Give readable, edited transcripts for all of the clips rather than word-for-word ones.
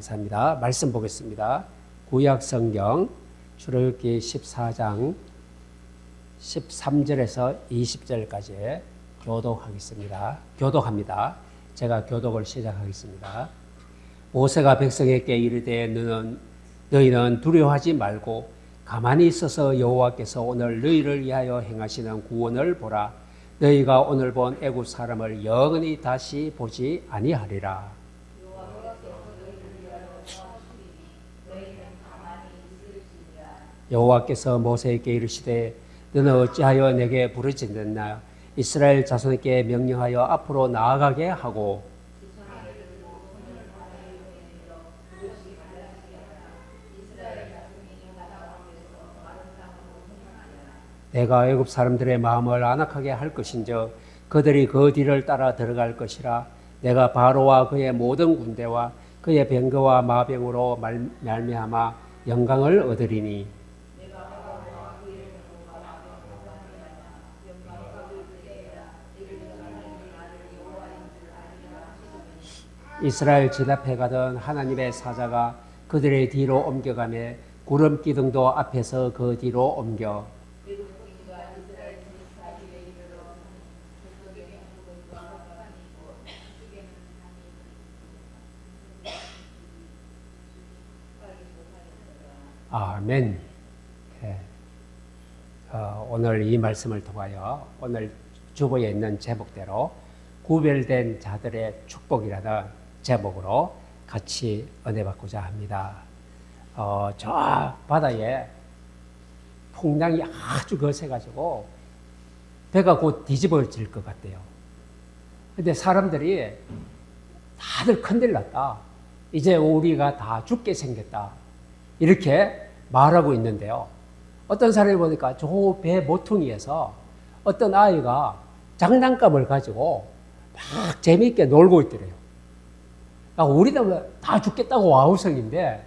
감사합니다. 말씀 보겠습니다. 구약성경 출애굽기 14장 13절에서 20절까지 교독합니다. 제가 교독을 시작하겠습니다. 모세가 백성에게 이르되 너희는 두려워하지 말고 가만히 있어서 여호와께서 오늘 너희를 위하여 행하시는 구원을 보라. 너희가 오늘 본 애굽 사람을 영원히 다시 보지 아니하리라. 여호와께서 모세에게 이르시되 너는 어찌하여 내게 부르짖느냐. 이스라엘 자손에게 명령하여 앞으로 나아가게 하고 내가 애굽 사람들의 마음을 안악하게 할 것인즉 그들이 그 뒤를 따라 들어갈 것이라. 내가 바로와 그의 모든 군대와 그의 병거와 마병으로 말미암아 영광을 얻으리니 이스라엘 집 앞에 가던 하나님의 사자가 그들의 뒤로 옮겨가며 구름 기둥도 앞에서 그 뒤로 옮겨 아멘. 네. 오늘 이 말씀을 통하여 오늘 주보에 있는 제목대로 구별된 자들의 축복이라는 제목으로 같이 은혜 받고자 합니다. 저 바다에 풍랑이 아주 거세가지고 배가 곧 뒤집어질 것 같대요. 근데 사람들이 다들 큰일 났다. 이제 우리가 다 죽게 생겼다. 이렇게 말하고 있는데요. 어떤 사람을 보니까 저 배 모퉁이에서 어떤 아이가 장난감을 가지고 막 재미있게 놀고 있더래요. 우리는 다 죽겠다고 와우성인데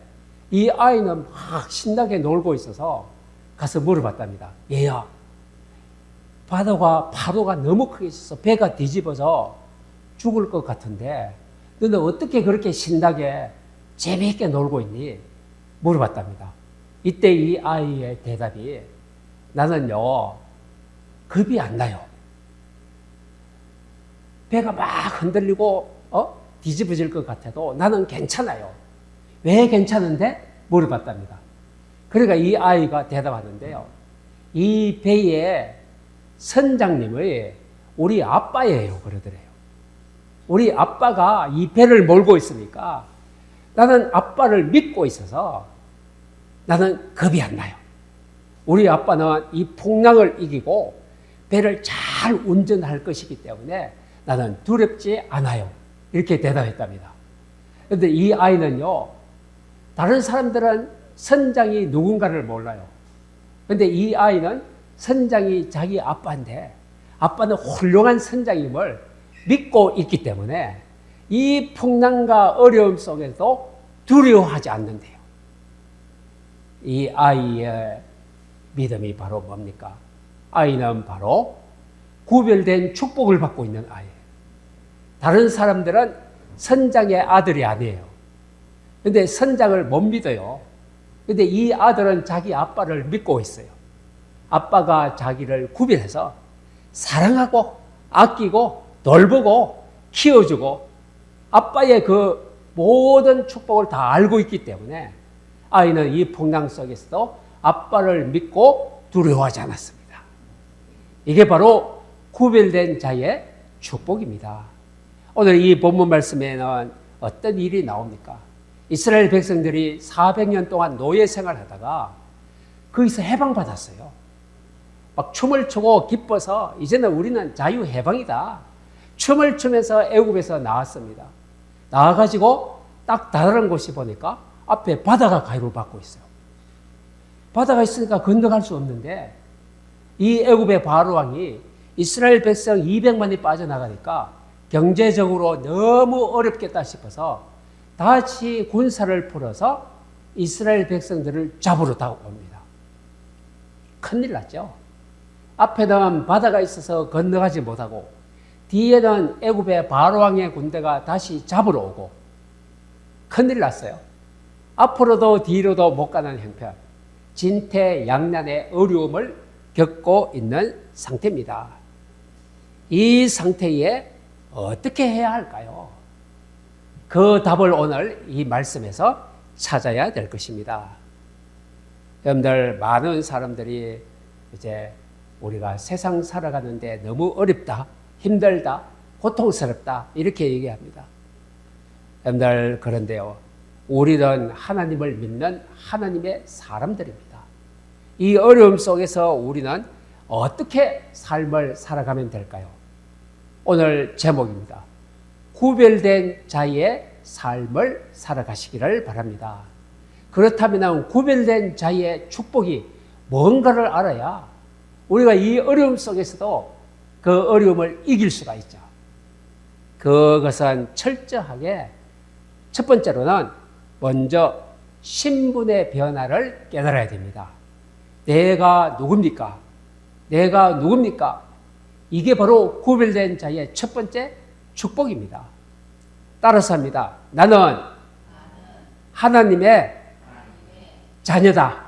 이 아이는 막 신나게 놀고 있어서 가서 물어봤답니다. 얘야, 파도가 너무 크게 있어서 배가 뒤집어서 죽을 것 같은데 너는 어떻게 그렇게 신나게 재미있게 놀고 있니? 물어봤답니다. 이때 이 아이의 대답이 나는요, 겁이 안 나요. 배가 막 흔들리고 뒤집어질 것 같아도 나는 괜찮아요. 왜 괜찮은데? 물어봤답니다. 그러니까 이 아이가 대답하는데요. 이 배의 선장님의 우리 아빠예요. 그러더래요. 우리 아빠가 이 배를 몰고 있으니까 나는 아빠를 믿고 있어서 나는 겁이 안 나요. 우리 아빠는 이 풍랑을 이기고 배를 잘 운전할 것이기 때문에 나는 두렵지 않아요. 이렇게 대답했답니다. 그런데 이 아이는요, 다른 사람들은 선장이 누군가를 몰라요. 그런데 이 아이는 선장이 자기 아빠인데 아빠는 훌륭한 선장임을 믿고 있기 때문에 이 풍랑과 어려움 속에도 두려워하지 않는데요. 이 아이의 믿음이 바로 뭡니까? 아이는 바로 구별된 축복을 받고 있는 아이예요. 다른 사람들은 선장의 아들이 아니에요. 근데 선장을 못 믿어요. 근데 이 아들은 자기 아빠를 믿고 있어요. 아빠가 자기를 구별해서 사랑하고 아끼고 돌보고 키워주고 아빠의 그 모든 축복을 다 알고 있기 때문에 아이는 이 풍랑 속에서도 아빠를 믿고 두려워하지 않았습니다. 이게 바로 구별된 자의 축복입니다. 오늘 이 본문 말씀에는 어떤 일이 나옵니까? 이스라엘 백성들이 400년 동안 노예 생활하다가 거기서 해방받았어요. 막 춤을 추고 기뻐서 이제는 우리는 자유해방이다. 춤을 추면서 애굽에서 나왔습니다. 나와가지고 딱 다른 곳이 보니까 앞에 바다가 가위로 받고 있어요. 바다가 있으니까 건너갈 수 없는데 이 애굽의 바로 왕이 이스라엘 백성 200만이 빠져나가니까 경제적으로 너무 어렵겠다 싶어서 다시 군사를 풀어서 이스라엘 백성들을 잡으러 다가옵니다. 큰일 났죠. 앞에는 바다가 있어서 건너가지 못하고 뒤에는 애굽의 바로 왕의 군대가 다시 잡으러 오고 큰일 났어요. 앞으로도 뒤로도 못 가는 형편, 진퇴양난의 어려움을 겪고 있는 상태입니다. 이 상태에 어떻게 해야 할까요? 그 답을 오늘 이 말씀에서 찾아야 될 것입니다. 여러분들, 많은 사람들이 이제 우리가 세상 살아가는데 너무 어렵다, 힘들다, 고통스럽다 이렇게 얘기합니다. 여러분들, 그런데요, 우리는 하나님을 믿는 하나님의 사람들입니다. 이 어려움 속에서 우리는 어떻게 삶을 살아가면 될까요? 오늘 제목입니다. 구별된 자의 삶을 살아가시기를 바랍니다. 그렇다면 구별된 자의 축복이 뭔가를 알아야 우리가 이 어려움 속에서도 그 어려움을 이길 수가 있죠. 그것은 철저하게 첫 번째로는 먼저 신분의 변화를 깨달아야 됩니다. 내가 누굽니까? 내가 누굽니까? 이게 바로 구별된 자의 첫 번째 축복입니다. 따라서 합니다. 나는 하나님의 자녀다.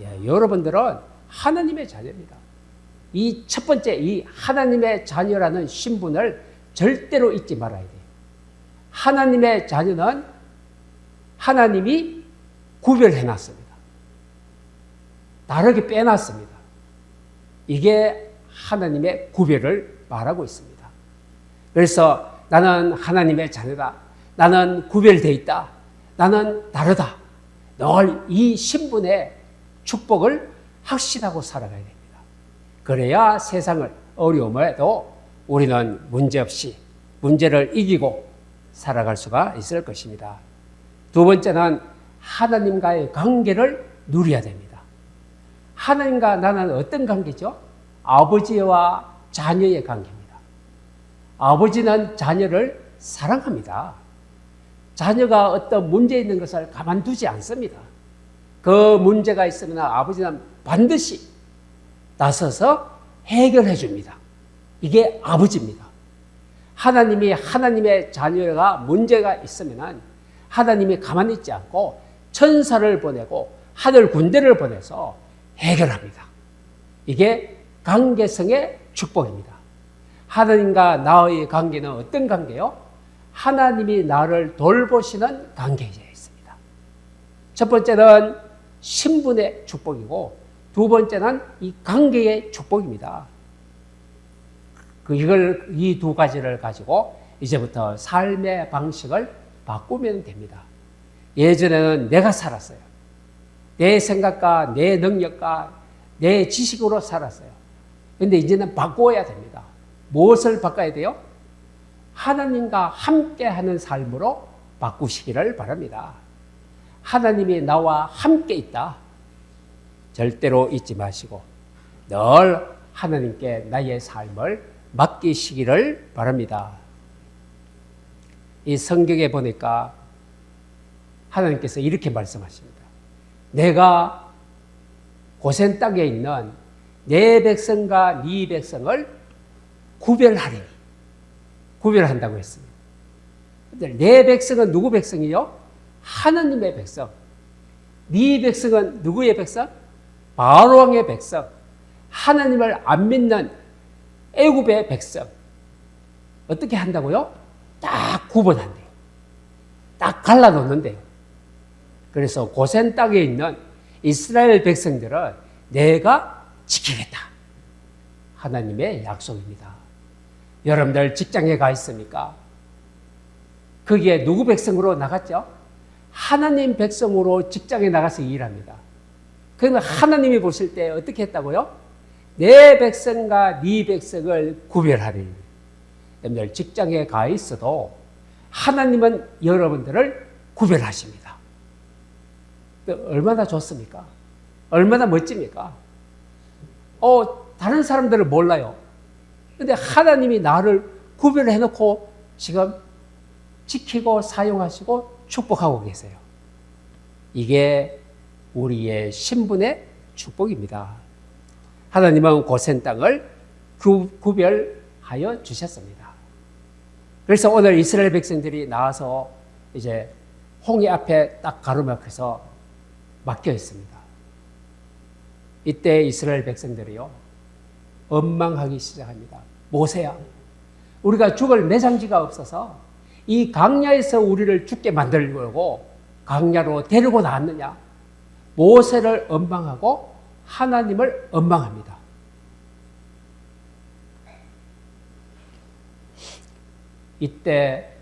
예, 여러분들은 하나님의 자녀입니다. 이 첫 번째, 이 하나님의 자녀라는 신분을 절대로 잊지 말아야 돼요. 하나님의 자녀는 하나님이 구별해 놨습니다. 다르게 빼놨습니다. 이게 하나님의 구별을 말하고 있습니다. 그래서 나는 하나님의 자녀다. 나는 구별되어 있다. 나는 다르다. 늘 이 신분의 축복을 확신하고 살아가야 됩니다. 그래야 세상을 어려움에도 우리는 문제없이 문제를 이기고 살아갈 수가 있을 것입니다. 두 번째는 하나님과의 관계를 누려야 됩니다. 하나님과 나는 어떤 관계죠? 아버지와 자녀의 관계입니다. 아버지는 자녀를 사랑합니다. 자녀가 어떤 문제 있는 것을 가만두지 않습니다. 그 문제가 있으면 아버지는 반드시 나서서 해결해 줍니다. 이게 아버지입니다. 하나님이 하나님의 자녀가 문제가 있으면 하나님이 가만히 있지 않고 천사를 보내고 하늘 군대를 보내서 해결합니다. 이게 관계성의 축복입니다. 하나님과 나의 관계는 어떤 관계요? 하나님이 나를 돌보시는 관계에 있습니다. 첫 번째는 신분의 축복이고 두 번째는 이 관계의 축복입니다. 이 두 가지를 가지고 이제부터 삶의 방식을 바꾸면 됩니다. 예전에는 내가 살았어요. 내 생각과 내 능력과 내 지식으로 살았어요. 그런데 이제는 바꿔야 됩니다. 무엇을 바꿔야 돼요? 하나님과 함께하는 삶으로 바꾸시기를 바랍니다. 하나님이 나와 함께 있다. 절대로 잊지 마시고 늘 하나님께 나의 삶을 맡기시기를 바랍니다. 이 성경에 보니까 하나님께서 이렇게 말씀하십니다. 내가 고센 땅에 있는 내 백성과 네 백성을 구별하리니 구별한다고 했습니다. 내 백성은 누구 백성이요? 하나님의 백성. 네 백성은 누구의 백성? 바로왕의 백성. 하나님을 안 믿는 애굽의 백성. 어떻게 한다고요? 딱 구분한대요. 딱 갈라놓는데요. 그래서 고센 땅에 있는 이스라엘 백성들은 내가 지키겠다. 하나님의 약속입니다. 여러분들 직장에 가 있습니까? 거기에 누구 백성으로 나갔죠? 하나님 백성으로 직장에 나가서 일합니다. 그러면 하나님이 보실 때 어떻게 했다고요? 내 백성과 네 백성을 구별하리니. 여러분들 직장에 가 있어도 하나님은 여러분들을 구별하십니다. 얼마나 좋습니까? 얼마나 멋집니까? 다른 사람들은 몰라요. 근데 하나님이 나를 구별해 놓고 지금 지키고 사용하시고 축복하고 계세요. 이게 우리의 신분의 축복입니다. 하나님은 고센 땅을 구별하여 주셨습니다. 그래서 오늘 이스라엘 백성들이 나와서 이제 홍해 앞에 딱 가로막혀서 막혀 있습니다. 이때 이스라엘 백성들이요, 원망하기 시작합니다. 모세야, 우리가 죽을 매장지가 없어서 이 광야에서 우리를 죽게 만들려고 광야로 데리고 나왔느냐. 모세를 원망하고 하나님을 원망합니다. 이때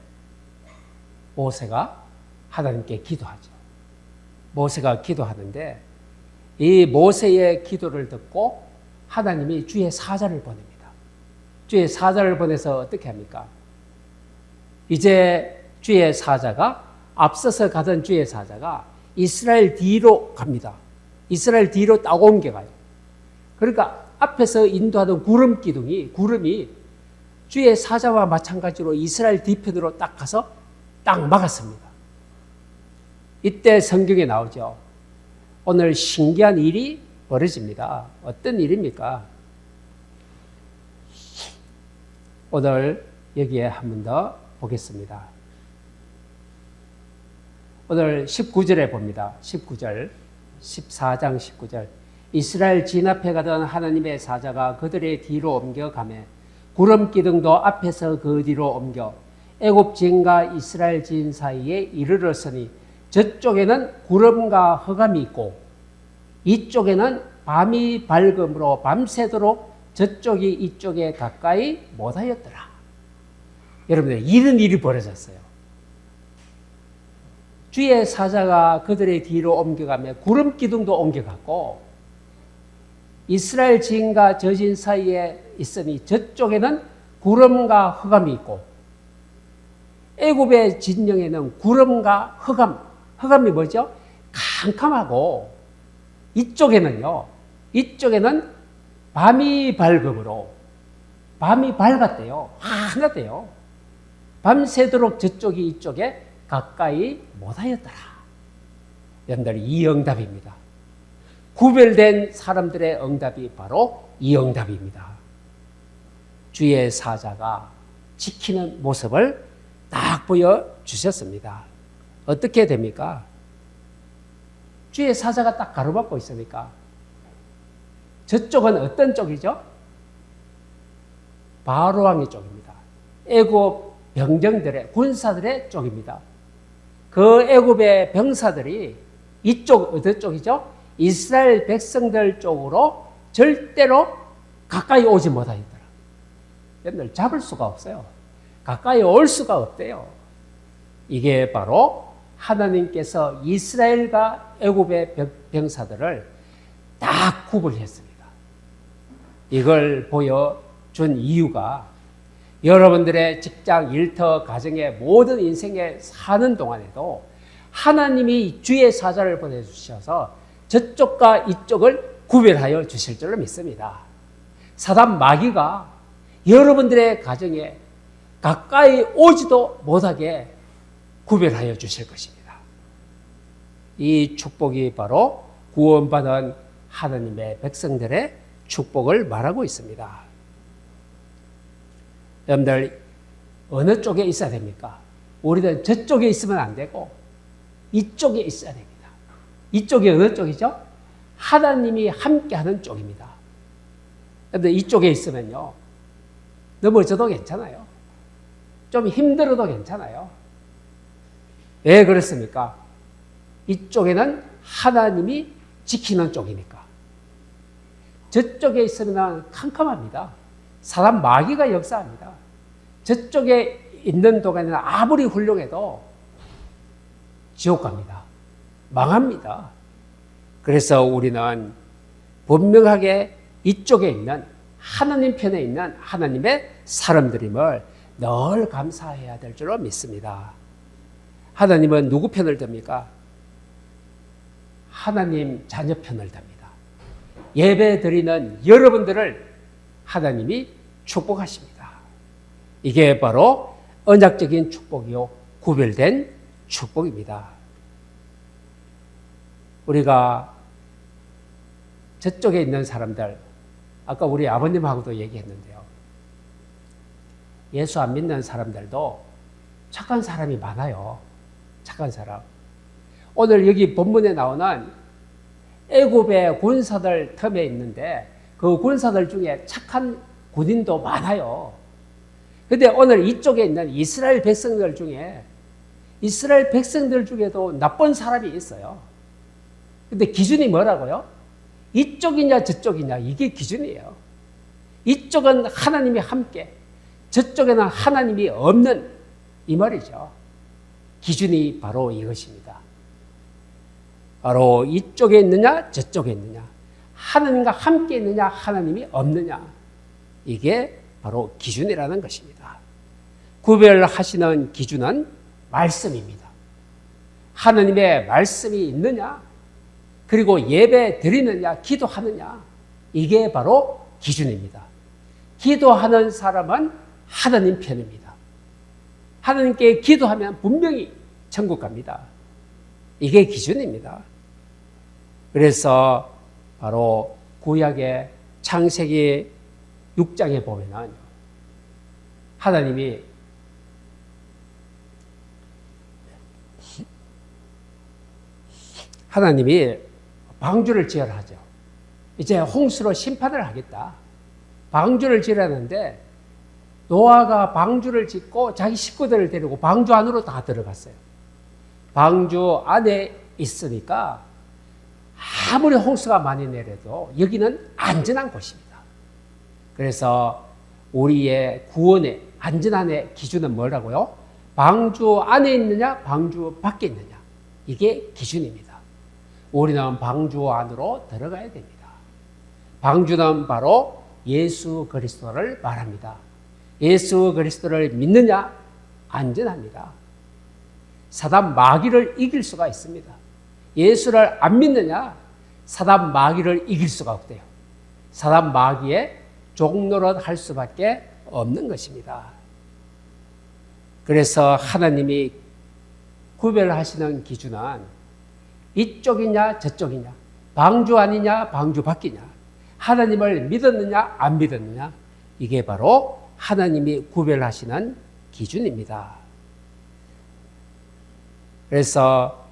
모세가 하나님께 기도하죠. 모세가 기도하는데 이 모세의 기도를 듣고 하나님이 주의 사자를 보냅니다. 주의 사자를 보내서 어떻게 합니까? 이제 주의 사자가, 앞서서 가던 주의 사자가 이스라엘 뒤로 갑니다. 이스라엘 뒤로 딱 옮겨가요. 그러니까 앞에서 인도하던 구름 기둥이, 구름이 주의 사자와 마찬가지로 이스라엘 뒤편으로 딱 가서 딱 막았습니다. 이때 성경에 나오죠. 오늘 신기한 일이 벌어집니다. 어떤 일입니까? 오늘 여기에 한 번 더 보겠습니다. 오늘 19절에 봅니다. 19절, 14장 19절. 이스라엘 진압해 가던 하나님의 사자가 그들의 뒤로 옮겨가매 구름 기둥도 앞에서 그 뒤로 옮겨 애굽 진과 이스라엘 진 사이에 이르렀으니 저쪽에는 구름과 흑암이 있고 이쪽에는 밤이 밝음으로 밤새도록 저쪽이 이쪽에 가까이 못하였더라. 여러분들, 이런 일이 벌어졌어요. 주의 사자가 그들의 뒤로 옮겨가며 구름 기둥도 옮겨갔고 이스라엘 진과 저 진 사이에 있으니 저쪽에는 구름과 흑암이 있고 애굽의 진영에는 구름과 흑암, 흑암이 뭐죠? 캄캄하고 이쪽에는 밤이 밝음으로, 밤이 밝았대요. 하나대요. 밤새도록 저쪽이 이쪽에 가까이 못하였더라. 여러분들, 이 응답입니다. 구별된 사람들의 응답이 바로 이 응답입니다. 주의 사자가 지키는 모습을 딱 보여주셨습니다. 어떻게 됩니까? 주의 사자가 딱 가로막고 있으니까 저쪽은 어떤 쪽이죠? 바로 왕의 쪽입니다. 애굽 병정들의, 군사들의 쪽입니다. 그 애굽의 병사들이 이쪽 어느 쪽이죠? 이스라엘 백성들 쪽으로 절대로 가까이 오지 못하였더라. 여러분들, 잡을 수가 없어요. 가까이 올 수가 없대요. 이게 바로 하나님께서 이스라엘과 애굽의 병사들을 딱 구분했습니다. 이걸 보여준 이유가 여러분들의 직장, 일터, 가정의 모든 인생에 사는 동안에도 하나님이 주의 사자를 보내주셔서 저쪽과 이쪽을 구별하여 주실 줄로 믿습니다. 사단 마귀가 여러분들의 가정에 가까이 오지도 못하게 구별하여 주실 것입니다. 이 축복이 바로 구원받은 하나님의 백성들의 축복을 말하고 있습니다. 여러분들, 어느 쪽에 있어야 됩니까? 우리는 저쪽에 있으면 안 되고 이쪽에 있어야 됩니다. 이쪽이 어느 쪽이죠? 하나님이 함께하는 쪽입니다. 여러분들, 이쪽에 있으면요, 넘어져도 괜찮아요. 좀 힘들어도 괜찮아요. 왜 그렇습니까? 이쪽에는 하나님이 지키는 쪽이니까. 저쪽에 있으면 캄캄합니다. 사람 마귀가 역사합니다. 저쪽에 있는 동안에는 아무리 훌륭해도 지옥 갑니다. 망합니다. 그래서 우리는 분명하게 이쪽에 있는, 하나님 편에 있는 하나님의 사람들임을 늘 감사해야 될 줄로 믿습니다. 하나님은 누구 편을 듭니까? 하나님 자녀 편을 듭니다. 예배 드리는 여러분들을 하나님이 축복하십니다. 이게 바로 언약적인 축복이요, 구별된 축복입니다. 우리가 저쪽에 있는 사람들, 아까 우리 아버님하고도 얘기했는데요. 예수 안 믿는 사람들도 착한 사람이 많아요. 착한 사람. 오늘 여기 본문에 나오는 애굽의 군사들 틈에 있는데 그 군사들 중에 착한 군인도 많아요. 근데 오늘 이쪽에 있는 이스라엘 백성들 중에도 나쁜 사람이 있어요. 근데 기준이 뭐라고요? 이쪽이냐 저쪽이냐, 이게 기준이에요. 이쪽은 하나님이 함께, 저쪽에는 하나님이 없는, 이 말이죠. 기준이 바로 이것입니다. 바로 이쪽에 있느냐 저쪽에 있느냐, 하나님과 함께 있느냐 하나님이 없느냐, 이게 바로 기준이라는 것입니다. 구별하시는 기준은 말씀입니다. 하나님의 말씀이 있느냐, 그리고 예배 드리느냐, 기도하느냐, 이게 바로 기준입니다. 기도하는 사람은 하나님 편입니다. 하나님께 기도하면 분명히 천국 갑니다. 이게 기준입니다. 그래서 바로 구약의 창세기 6장에 보면은 하나님이 방주를 지으라 하죠. 이제 홍수로 심판을 하겠다. 방주를 지으라는데 노아가 방주를 짓고 자기 식구들을 데리고 방주 안으로 다 들어갔어요. 방주 안에 있으니까 아무리 홍수가 많이 내려도 여기는 안전한 곳입니다. 그래서 우리의 구원의 안전함의 기준은 뭐라고요? 방주 안에 있느냐, 방주 밖에 있느냐, 이게 기준입니다. 우리는 방주 안으로 들어가야 됩니다. 방주는 바로 예수 그리스도를 말합니다. 예수 그리스도를 믿느냐, 안전합니다. 사단 마귀를 이길 수가 있습니다. 예수를 안 믿느냐, 사단 마귀를 이길 수가 없대요. 사단 마귀의 종노릇 할 수밖에 없는 것입니다. 그래서 하나님이 구별하시는 기준은 이쪽이냐 저쪽이냐, 방주 아니냐 방주 밖이냐, 하나님을 믿었느냐 안 믿었느냐, 이게 바로 하나님이 구별하시는 기준입니다. 그래서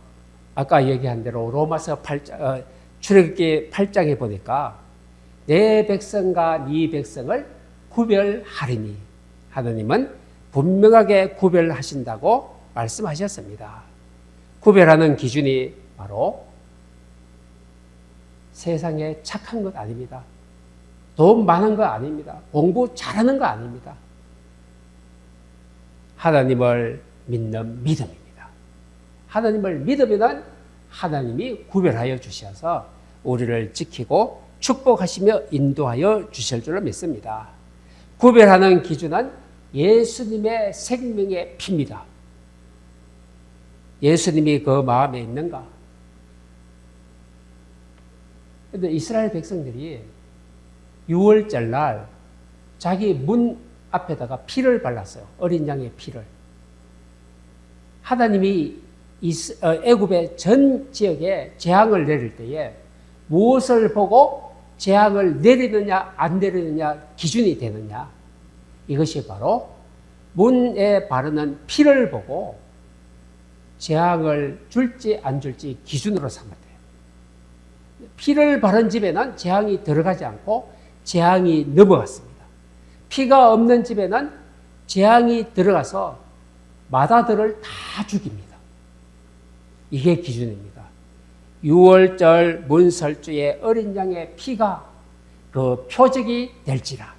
아까 얘기한 대로 로마서 8장, 출애굽기 8장에 보니까 내 백성과 네 백성을 구별하리니, 하나님은 분명하게 구별하신다고 말씀하셨습니다. 구별하는 기준이 바로 세상에 착한 것 아닙니다. 돈 많은 거 아닙니다. 공부 잘하는 거 아닙니다. 하나님을 믿는 믿음입니다. 하나님을 믿으면 하나님이 구별하여 주셔서 우리를 지키고 축복하시며 인도하여 주실 줄로 믿습니다. 구별하는 기준은 예수님의 생명의 피입니다. 예수님이 그 마음에 있는가? 그런데 이스라엘 백성들이 6월절 날 자기 문 앞에다가 피를 발랐어요. 어린 양의 피를. 하나님이 애굽의 전 지역에 재앙을 내릴 때에 무엇을 보고 재앙을 내리느냐 안 내리느냐 기준이 되느냐, 이것이 바로 문에 바르는 피를 보고 재앙을 줄지 안 줄지 기준으로 삼았대요. 피를 바른 집에는 재앙이 들어가지 않고 재앙이 넘어갔습니다. 피가 없는 집에는 재앙이 들어가서 마다들을 다 죽입니다. 이게 기준입니다. 6월절 문설주의 어린 양의 피가 그 표적이 될지라.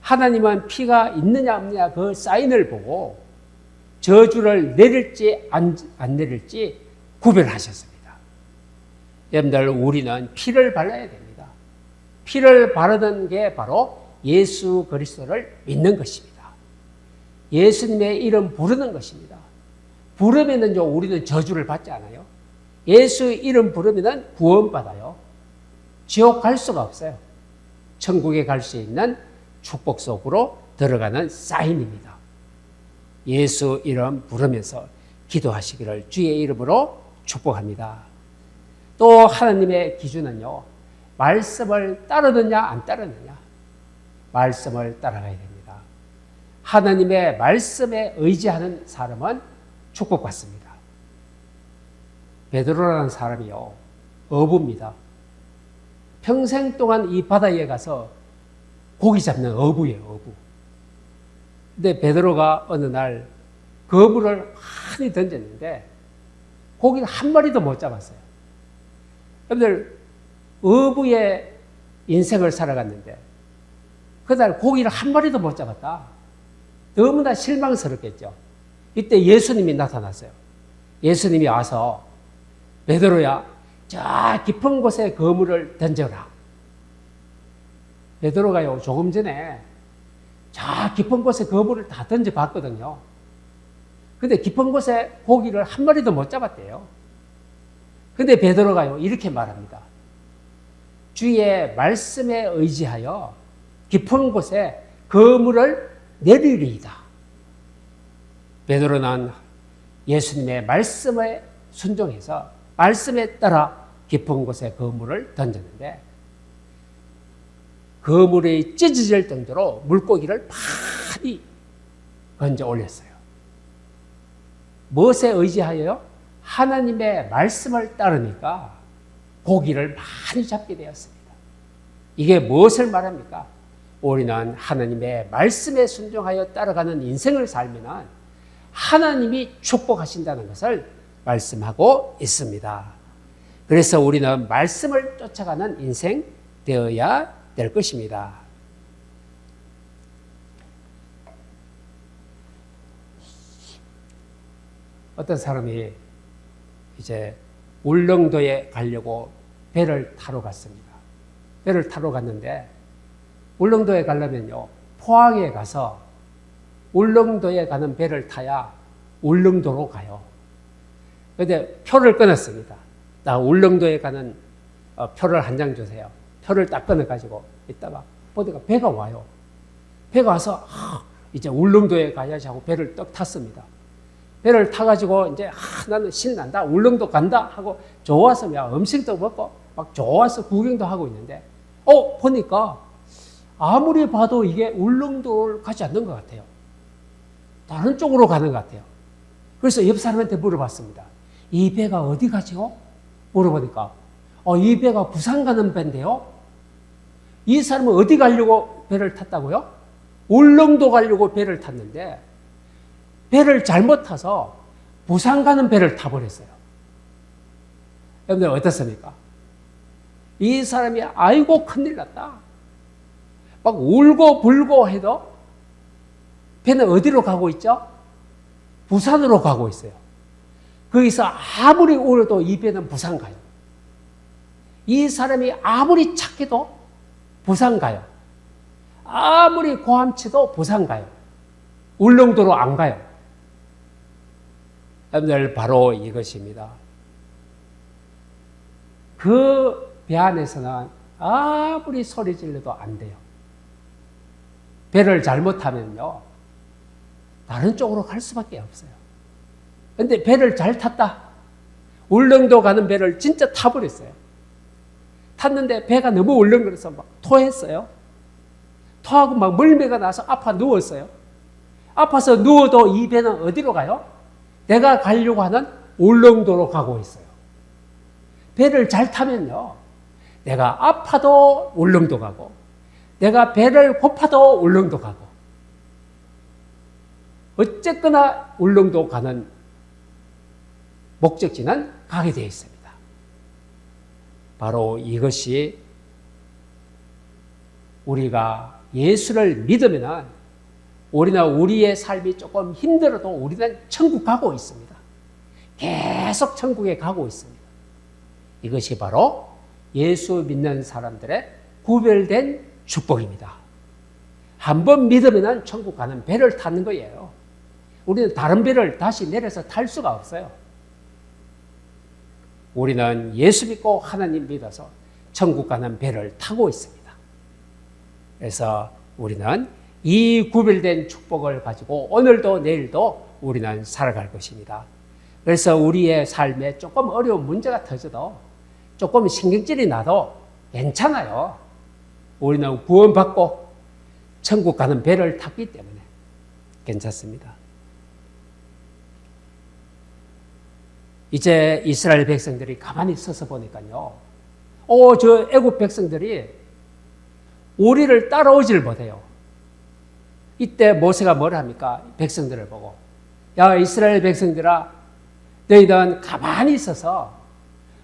하나님은 피가 있느냐 없느냐 그 사인을 보고 저주를 내릴지 안 내릴지 구별하셨습니다. 여러분들, 우리는 피를 발라야 됩니다. 피를 바르는 게 바로 예수 그리스도를 믿는 것입니다. 예수님의 이름 부르는 것입니다. 부르면은요, 우리는 저주를 받지 않아요. 예수 이름 부르면은 구원받아요. 지옥 갈 수가 없어요. 천국에 갈 수 있는 축복 속으로 들어가는 사인입니다. 예수 이름 부르면서 기도하시기를 주의 이름으로 축복합니다. 또 하나님의 기준은요, 말씀을 따르느냐 안 따르느냐, 말씀을 따라가야 됩니다. 하나님의 말씀에 의지하는 사람은 축복받습니다. 베드로라는 사람이요, 어부입니다. 평생 동안 이 바다에 가서 고기 잡는 어부예요, 어부. 근데 베드로가 어느 날 거물을 많이 던졌는데 고기를 한 마리도 못 잡았어요. 여러분들, 어부의 인생을 살아갔는데 그날 고기를 한 마리도 못 잡았다. 너무나 실망스럽겠죠. 이때 예수님이 나타났어요. 예수님이 와서 베드로야, 저 깊은 곳에 그물을 던져라. 베드로가요, 조금 전에 저 깊은 곳에 그물을 다 던져봤거든요. 근데 깊은 곳에 고기를 한 마리도 못 잡았대요. 근데 베드로가요, 이렇게 말합니다. 주의 말씀에 의지하여 깊은 곳에 그물을 내리리이다. 베드로는 예수님의 말씀에 순종해서 말씀에 따라 깊은 곳에 그물을 던졌는데 그물이 찢어질 정도로 물고기를 많이 건져 올렸어요. 무엇에 의지하여요? 하나님의 말씀을 따르니까 고기를 많이 잡게 되었습니다. 이게 무엇을 말합니까? 우리는 하나님의 말씀에 순종하여 따라가는 인생을 살면 하나님이 축복하신다는 것을 말씀하고 있습니다. 그래서 우리는 말씀을 쫓아가는 인생 되어야 될 것입니다. 어떤 사람이 이제 울릉도에 가려고 배를 타러 갔습니다. 배를 타러 갔는데 울릉도에 가려면요, 포항에 가서 울릉도에 가는 배를 타야 울릉도로 가요. 그런데 표를 끊었습니다. 나 울릉도에 가는 표를 한 장 주세요. 표를 딱 끊어가지고 있다가 보니까 배가 와요. 배가 와서 이제 울릉도에 가야지 하고 배를 떡 탔습니다. 배를 타가지고 이제 나는 신난다, 울릉도 간다 하고 좋아서 음식도 먹고 막 좋아서 구경도 하고 있는데 보니까 아무리 봐도 이게 울릉도를 가지 않는 것 같아요. 다른 쪽으로 가는 것 같아요. 그래서 옆 사람한테 물어봤습니다. 이 배가 어디 가지요? 물어보니까 이 배가 부산 가는 배인데요. 이 사람은 어디 가려고 배를 탔다고요? 울릉도 가려고 배를 탔는데 배를 잘못 타서 부산 가는 배를 타버렸어요. 여러분들 어떻습니까? 이 사람이 아이고 큰일 났다. 막 울고 불고 해도 배는 어디로 가고 있죠? 부산으로 가고 있어요. 거기서 아무리 울어도 이 배는 부산 가요. 이 사람이 아무리 착해도 부산 가요. 아무리 고함치도 부산 가요. 울릉도로 안 가요. 여러분들 바로 이것입니다. 그 배 안에서는 아무리 소리 질러도 안 돼요. 배를 잘못하면요, 다른 쪽으로 갈 수밖에 없어요. 그런데 배를 잘 탔다. 울릉도 가는 배를 진짜 타버렸어요. 탔는데 배가 너무 울렁거려서 막 토했어요. 토하고 막 멀미가 나서 아파 누웠어요. 아파서 누워도 이 배는 어디로 가요? 내가 가려고 하는 울릉도로 가고 있어요. 배를 잘 타면요, 내가 아파도 울릉도 가고 내가 배를 고파도 울릉도 가고 어쨌거나 울릉도 가는 목적지는 가게 되어 있습니다. 바로 이것이 우리가 예수를 믿으면 우리는 우리의 삶이 조금 힘들어도 우리는 천국 가고 있습니다. 계속 천국에 가고 있습니다. 이것이 바로 예수 믿는 사람들의 구별된 축복입니다. 한번 믿으면 천국 가는 배를 타는 거예요. 우리는 다른 배를 다시 내려서 탈 수가 없어요. 우리는 예수 믿고 하나님 믿어서 천국 가는 배를 타고 있습니다. 그래서 우리는 이 구별된 축복을 가지고 오늘도 내일도 우리는 살아갈 것입니다. 그래서 우리의 삶에 조금 어려운 문제가 터져도 조금 신경질이 나도 괜찮아요. 우리는 구원받고 천국 가는 배를 탔기 때문에 괜찮습니다. 이제 이스라엘 백성들이 가만히 서서 보니까요. 저 애굽 백성들이 우리를 따라오질 못해요. 이때 모세가 뭘 합니까? 백성들을 보고, 야, 이스라엘 백성들아, 너희는 가만히 있어서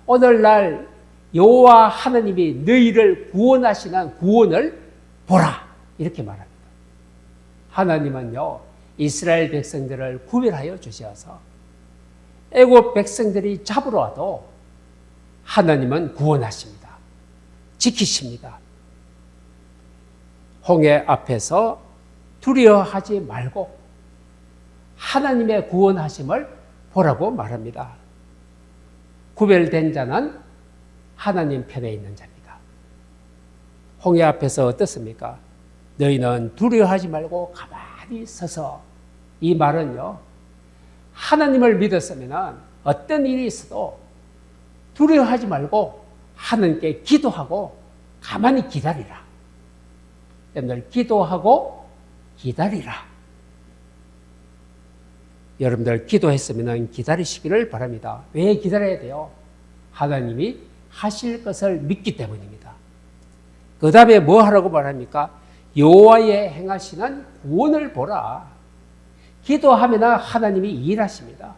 오늘날 여호와 하나님이 너희를 구원하시는 구원을 보라. 이렇게 말합니다. 하나님은요, 이스라엘 백성들을 구별하여 주셔서 애굽 백성들이 잡으러 와도 하나님은 구원하십니다. 지키십니다. 홍해 앞에서 두려워하지 말고 하나님의 구원하심을 보라고 말합니다. 구별된 자는 하나님 편에 있는 자입니다. 홍해 앞에서 어떻습니까? 너희는 두려워하지 말고 가만히 서서, 이 말은요, 하나님을 믿었으면 어떤 일이 있어도 두려워하지 말고 하나님께 기도하고 가만히 기다리라. 여러분들, 기도하고 기다리라. 여러분들 기도했으면 기다리시기를 바랍니다. 왜 기다려야 돼요? 하나님이 하실 것을 믿기 때문입니다. 그 다음에 뭐 하라고 말합니까? 여호와의 행하시는 구원을 보라. 기도하면 하나님이 일하십니다.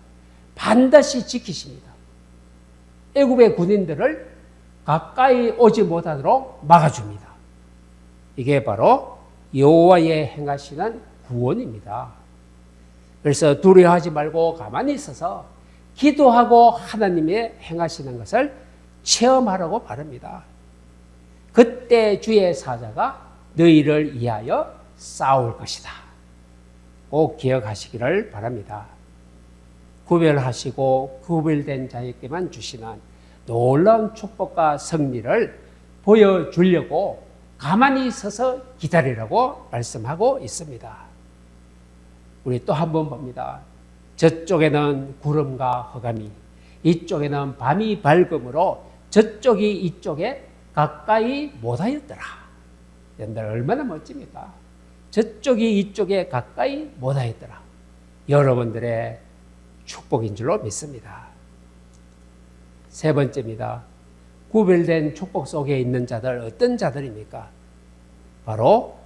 반드시 지키십니다. 애굽의 군인들을 가까이 오지 못하도록 막아줍니다. 이게 바로 여호와의 행하시는 구원입니다. 그래서 두려워하지 말고 가만히 있어서 기도하고 하나님의 행하시는 것을 체험하라고 바랍니다. 그때 주의 사자가 너희를 위하여 싸울 것이다. 꼭 기억하시기를 바랍니다. 구별하시고 구별된 자에게만 주시는 놀라운 축복과 승리를 보여주려고 가만히 서서 기다리라고 말씀하고 있습니다. 우리 또 한 번 봅니다. 저쪽에는 구름과 흑암이, 이쪽에는 밤이 밝음으로 저쪽이 이쪽에 가까이 못하였더라. 여러분들 얼마나 멋집니까? 저쪽이 이쪽에 가까이 못하였더라. 여러분들의 축복인 줄로 믿습니다. 세 번째입니다. 구별된 축복 속에 있는 자들, 어떤 자들입니까? 바로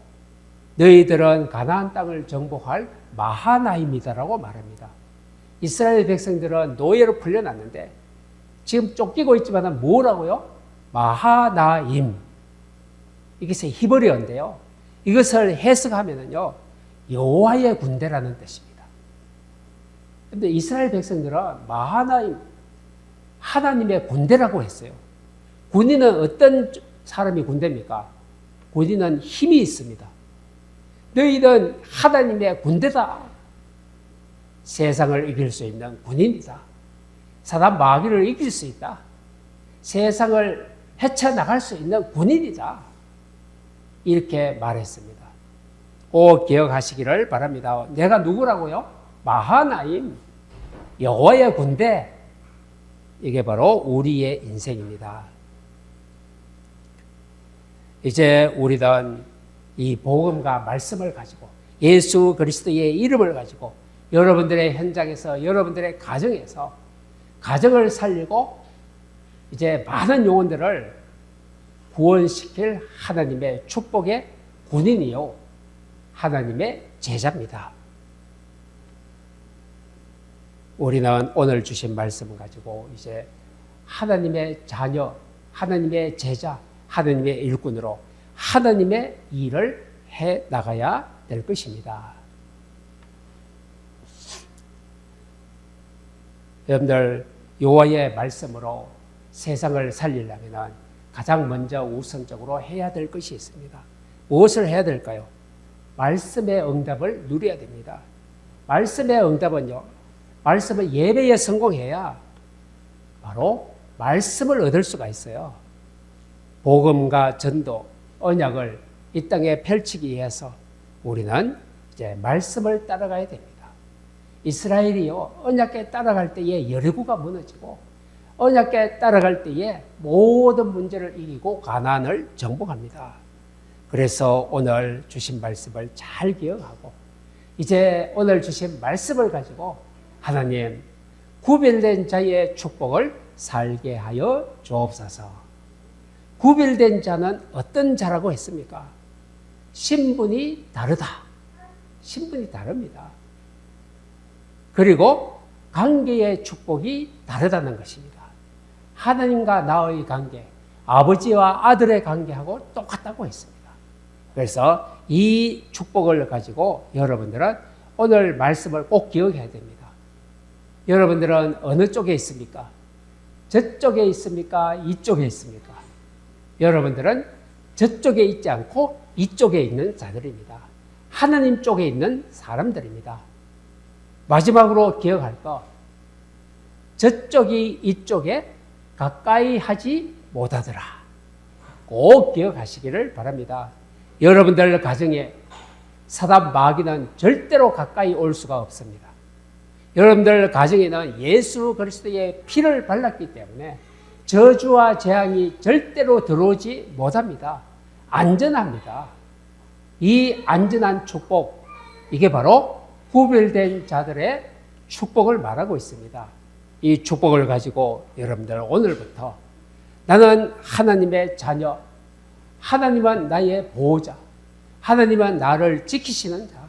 너희들은 가나안 땅을 정복할 마하나임이다라고 말합니다. 이스라엘 백성들은 노예로 풀려났는데 지금 쫓기고 있지만 뭐라고요? 마하나임. 이것이 히브리어인데요. 이것을 해석하면요, 여호와의 군대라는 뜻입니다. 그런데 이스라엘 백성들은 마하나임, 하나님의 군대라고 했어요. 군인은 어떤 사람이 군대입니까? 군인은 힘이 있습니다. 너희는 하나님의 군대다. 세상을 이길 수 있는 군인이다. 사단 마귀를 이길 수 있다. 세상을 헤쳐나갈 수 있는 군인이다. 이렇게 말했습니다. 꼭 기억하시기를 바랍니다. 내가 누구라고요? 마하나임, 여호와의 군대. 이게 바로 우리의 인생입니다. 이제 우리는 이 복음과 말씀을 가지고 예수 그리스도의 이름을 가지고 여러분들의 현장에서, 여러분들의 가정에서 가정을 살리고 이제 많은 영혼들을 구원시킬 하나님의 축복의 군인이요, 하나님의 제자입니다. 우리는 오늘 주신 말씀을 가지고 이제 하나님의 자녀, 하나님의 제자, 하나님의 일꾼으로 하나님의 일을 해 나가야 될 것입니다. 여러분들, 여호와의 말씀으로 세상을 살리려면 가장 먼저 우선적으로 해야 될 것이 있습니다. 무엇을 해야 될까요? 말씀의 응답을 누려야 됩니다. 말씀의 응답은요, 말씀은 예배에 성공해야 바로 말씀을 얻을 수가 있어요. 복음과 전도, 언약을 이 땅에 펼치기 위해서 우리는 이제 말씀을 따라가야 됩니다. 이스라엘이요, 언약에 따라갈 때에 여리고가 무너지고 언약에 따라갈 때에 모든 문제를 이기고 가나안을 정복합니다. 그래서 오늘 주신 말씀을 잘 기억하고 이제 오늘 주신 말씀을 가지고 하나님, 구별된 자의 축복을 살게 하여 주옵소서. 구별된 자는 어떤 자라고 했습니까? 신분이 다르다. 신분이 다릅니다. 그리고 관계의 축복이 다르다는 것입니다. 하나님과 나의 관계, 아버지와 아들의 관계하고 똑같다고 했습니다. 그래서 이 축복을 가지고 여러분들은 오늘 말씀을 꼭 기억해야 됩니다. 여러분들은 어느 쪽에 있습니까? 저쪽에 있습니까? 이쪽에 있습니까? 여러분들은 저쪽에 있지 않고 이쪽에 있는 자들입니다. 하나님 쪽에 있는 사람들입니다. 마지막으로 기억할 것, 저쪽이 이쪽에 가까이 하지 못하더라. 꼭 기억하시기를 바랍니다. 여러분들 가정에 사단 마귀는 절대로 가까이 올 수가 없습니다. 여러분들 가정에는 예수 그리스도의 피를 발랐기 때문에 저주와 재앙이 절대로 들어오지 못합니다. 안전합니다. 이 안전한 축복, 이게 바로 구별된 자들의 축복을 말하고 있습니다. 이 축복을 가지고 여러분들 오늘부터 나는 하나님의 자녀, 하나님은 나의 보호자, 하나님은 나를 지키시는 자,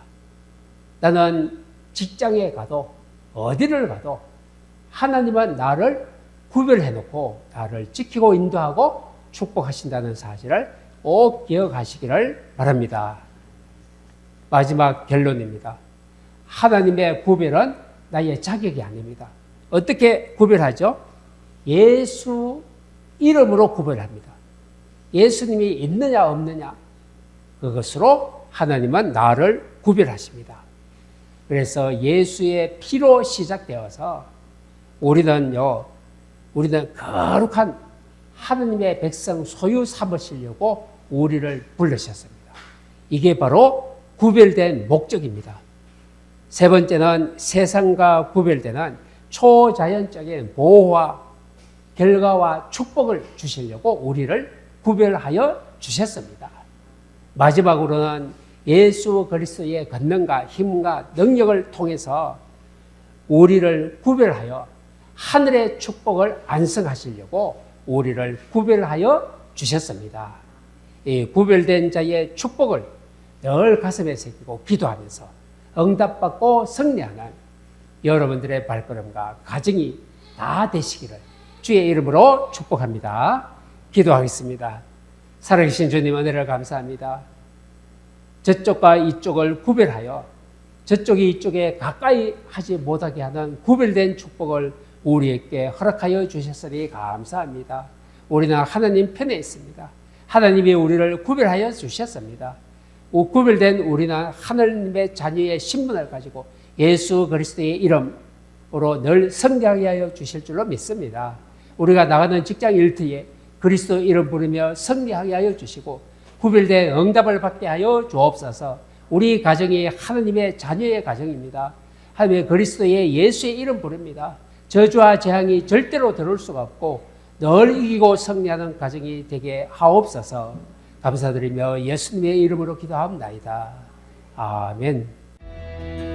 나는 직장에 가도 어디를 가도 하나님은 나를 구별해놓고 나를 지키고 인도하고 축복하신다는 사실을 꼭 기억하시기를 바랍니다. 마지막 결론입니다. 하나님의 구별은 나의 자격이 아닙니다. 어떻게 구별하죠? 예수 이름으로 구별합니다. 예수님이 있느냐 없느냐 그것으로 하나님은 나를 구별하십니다. 그래서 예수의 피로 시작되어서 우리는 거룩한 하나님의 백성 소유 삼으시려고 우리를 부르셨습니다. 이게 바로 구별된 목적입니다. 세 번째는 세상과 구별되는 초자연적인 보호와 결과와 축복을 주시려고 우리를 구별하여 주셨습니다. 마지막으로는 예수 그리스도의 권능과 힘과 능력을 통해서 우리를 구별하여 하늘의 축복을 안성하시려고 우리를 구별하여 주셨습니다. 이 구별된 자의 축복을 늘 가슴에 새기고 기도하면서 응답받고 승리하는 여러분들의 발걸음과 가정이 다 되시기를 주의 이름으로 축복합니다. 기도하겠습니다. 살아계신 주님 은혜를 감사합니다. 저쪽과 이쪽을 구별하여 저쪽이 이쪽에 가까이 하지 못하게 하는 구별된 축복을 우리에게 허락하여 주셨으니 감사합니다. 우리는 하나님 편에 있습니다. 하나님이 우리를 구별하여 주셨습니다. 구별된 우리는 하나님의 자녀의 신분을 가지고 예수 그리스도의 이름으로 늘 성장하게 하여 주실 줄로 믿습니다. 우리가 나가는 직장 일터에 그리스도 이름 부르며 승리하게 하여 주시고 구별된 응답을 받게 하여 주옵소서. 우리 가정이 하나님의 자녀의 가정입니다. 하나님의 그리스도의 예수의 이름 부릅니다. 저주와 재앙이 절대로 들어올 수가 없고 늘 이기고 승리하는 가정이 되게 하옵소서. 감사드리며 예수님의 이름으로 기도합니다. 아멘.